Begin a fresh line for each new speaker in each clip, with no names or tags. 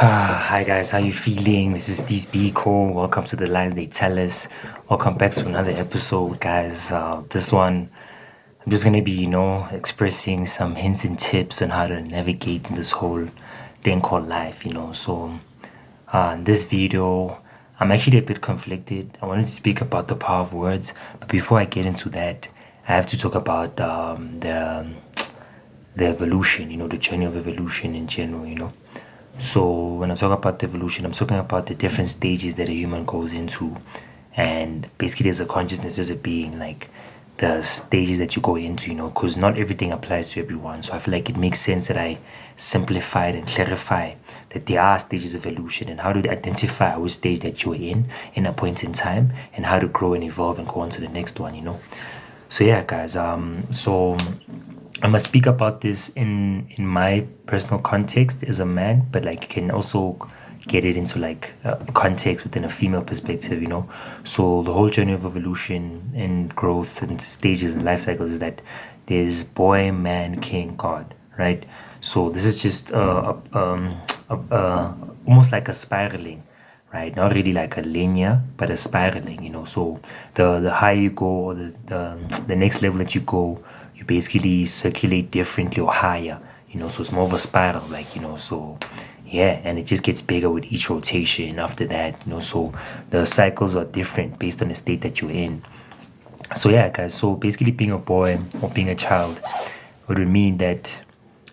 Hi guys, how you feeling? This is These Biko. Welcome to the Lies They Tell Us. Welcome back to another episode, guys. This one, I'm just gonna be, expressing some hints and tips on how to navigate in this whole thing called life. In this video, I'm actually a bit conflicted. I wanted to speak about the power of words, but before I get into that, I have to talk about the evolution. The journey of evolution in general. So when I talk about the evolution, I'm talking about the different stages that a human goes into, and basically there's a consciousness, there's a being, like the stages that you go into, because not everything applies to everyone. So I feel like it makes sense that I simplify it and clarify that there are stages of evolution and how to identify which stage that you're in a point in time, and how to grow and evolve and go on to the next one. So yeah, guys. So I'm gonna speak about this in my personal context as a man, but like you can also get it into like context within a female perspective. So the whole journey of evolution and growth and stages and life cycles is that there's boy, man, king, god, right? So this is just almost like a spiraling, right? Not really like a linear, but a spiraling. So the higher you go, or the next level that you go, you basically circulate differently or higher. So it's more of a spiral, so yeah, and it just gets bigger with each rotation after that. So the cycles are different based on the state that you're in. So yeah, guys, so basically being a boy or being a child would mean that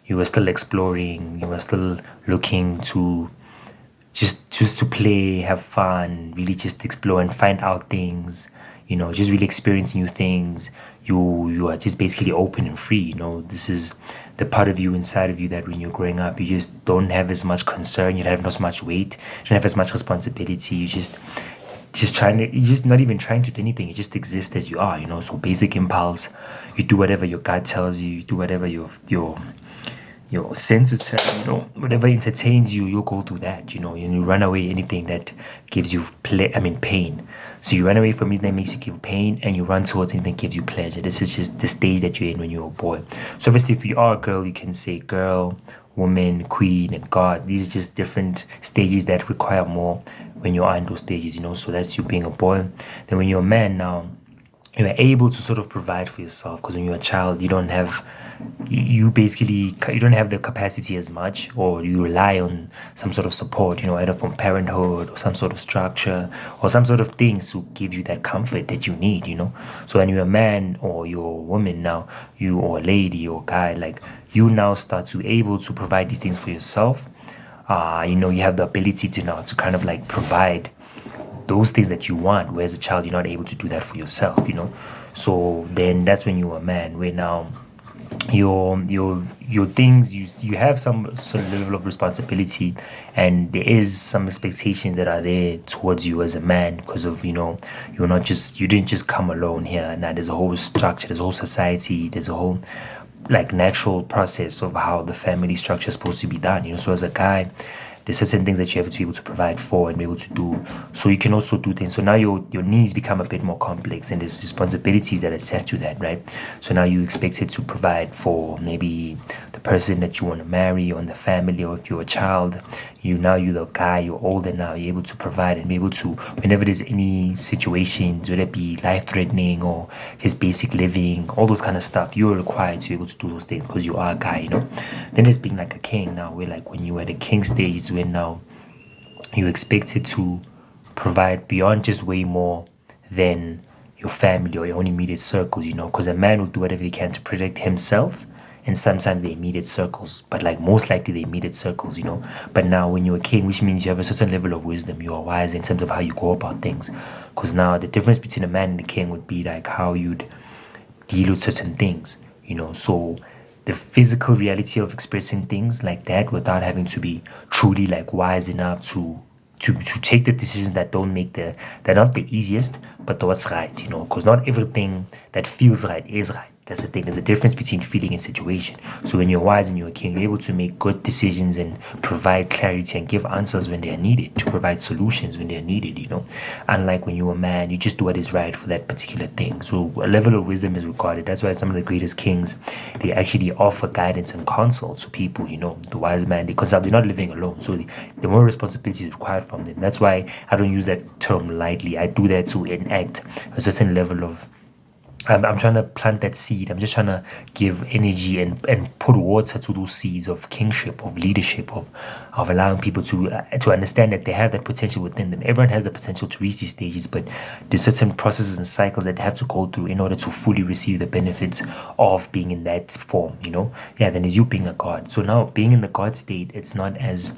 you were still exploring, you were still looking to just to play, have fun, really just explore and find out things, just really experience new things. You are just basically open and free. This is the part of you inside of you that when you're growing up, you just don't have as much concern, you don't have as much weight, you don't have as much responsibility. You're just not even trying to do anything. You just exist as you are. So basic impulse, you do whatever your gut tells you, you do whatever your senses tell you, whatever entertains you, you'll go through that, and you run away anything that gives you pain. So you run away from anything that makes you feel pain, and you run towards anything that gives you pleasure. This is just the stage that you're in when you're a boy. So obviously if you are a girl, you can say girl, woman, queen, and god. These are just different stages that require more when you are in those stages. So that's you being a boy. Then when you're a man now, you're able to sort of provide for yourself, because when you're a child, you don't have you don't have the capacity as much, or you rely on some sort of support, either from parenthood or some sort of structure or some sort of things to give you that comfort that you need. So when you're a man or you're a woman now, you or a lady or guy, like you now start to able to provide these things for yourself. You have the ability to now to kind of like provide those things that you want, whereas a child you're not able to do that for yourself. So then that's when you're a man, where now your things, you have some sort of level of responsibility, and there is some expectations that are there towards you as a man, because of you didn't just come alone here. Now there's a whole structure, there's a whole society, there's a whole like natural process of how the family structure is supposed to be done. So as a guy, there's certain things that you have to be able to provide for and be able to do. So you can also do things. So now your needs become a bit more complex, and there's responsibilities that are set to that, right? So now you expected to provide for maybe the person that you want to marry, or in the family, or if you're a child, you're the guy, you're older now, you're able to provide and be able to, whenever there's any situations, whether it be life-threatening or just basic living, all those kind of stuff, you're required to be able to do those things because you are a guy. Then there's being like a king now, where like when you are the king stage, when now you expected to provide beyond just way more than your family or your own immediate circles, because a man will do whatever he can to protect himself and sometimes the immediate circles, but like most likely the immediate circles. But now when you're a king, which means you have a certain level of wisdom, you are wise in terms of how you go about things, because now the difference between a man and a king would be like how you'd deal with certain things. So the physical reality of expressing things like that without having to be truly like wise enough to take the decisions that they're not the easiest, but what's right. Because not everything that feels right is right. That's the thing. There's a difference between feeling and situation. So when you're wise and you're a king, you're able to make good decisions and provide clarity and give answers when they are needed, to provide solutions when they are needed, Unlike when you're a man, you just do what is right for that particular thing. So a level of wisdom is regarded. That's why some of the greatest kings, they actually offer guidance and counsel to people, the wise man, because they're not living alone. So the more responsibility is required from them. That's why I don't use that term lightly. I do that to enact a certain level of I'm trying to plant that seed. I'm just trying to give energy and put water to those seeds of kingship, of leadership, of allowing people to understand that they have that potential within them. Everyone has the potential to reach these stages, but there's certain processes and cycles that they have to go through in order to fully receive the benefits of being in that form. Yeah. Then is you being a god. So now being in the god state, it's not as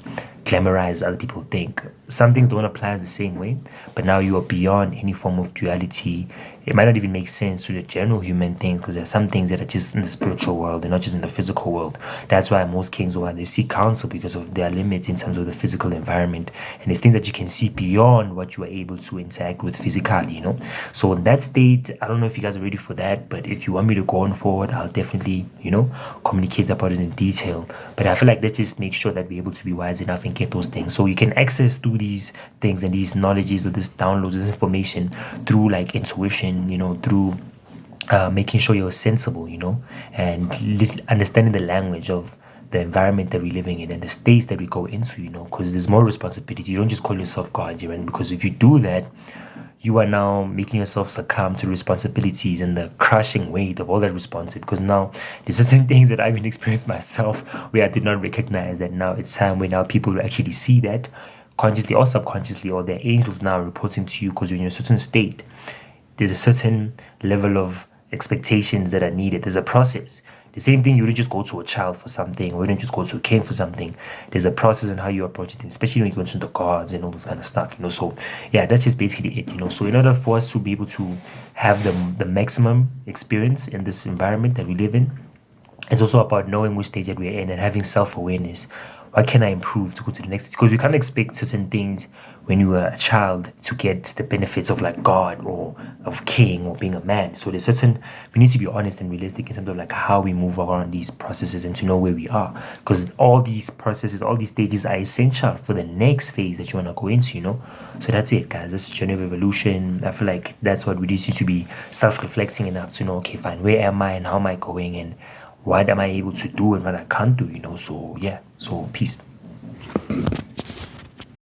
glamorized as other people think. Some things don't apply the same way, but now you are beyond any form of duality. It might not even make sense to the general human thing, because there's some things that are just in the spiritual world, they're not just in the physical world. That's why most kings, they seek counsel because of their limits in terms of the physical environment, and it's things that you can see beyond what you are able to interact with physically. So in that state, I don't know if you guys are ready for that, but if you want me to go on forward, I'll definitely communicate about it in detail. But I feel like let's just make sure that we're able to be wise enough and get those things, so you can access through these things and these knowledges or this downloads, this information through like intuition, through making sure you're sensible, and understanding the language of the environment that we're living in and the states that we go into, because there's more responsibility. You don't just call yourself guardian, because if you do that, you are now making yourself succumb to responsibilities and the crushing weight of all that responsibility. Because now there's certain things that I've even experienced myself where I did not recognize that now it's time where now people will actually see that consciously or subconsciously, or their angels now reporting to you, because you're in a certain state. There's a certain level of expectations that are needed. There's a process. The same thing, you wouldn't just go to a child for something, or you wouldn't just go to a king for something. There's a process in how you approach it, especially when you go into the gods and all those kind of stuff, So yeah, that's just basically it, So in order for us to be able to have the maximum experience in this environment that we live in, it's also about knowing which stage that we're in and having self-awareness. What can I improve to go to the next? Because you can't expect certain things when you were a child to get the benefits of like God or of king or being a man. So there's we need to be honest and realistic in terms of like how we move around these processes and to know where we are. Because all these processes, all these stages are essential for the next phase that you want to go into, So that's it, guys. That's the journey of evolution. I feel like that's what we need to be self-reflecting enough to know, okay, fine, where am I and how am I going and what am I able to do and what I can't do, So yeah, so peace.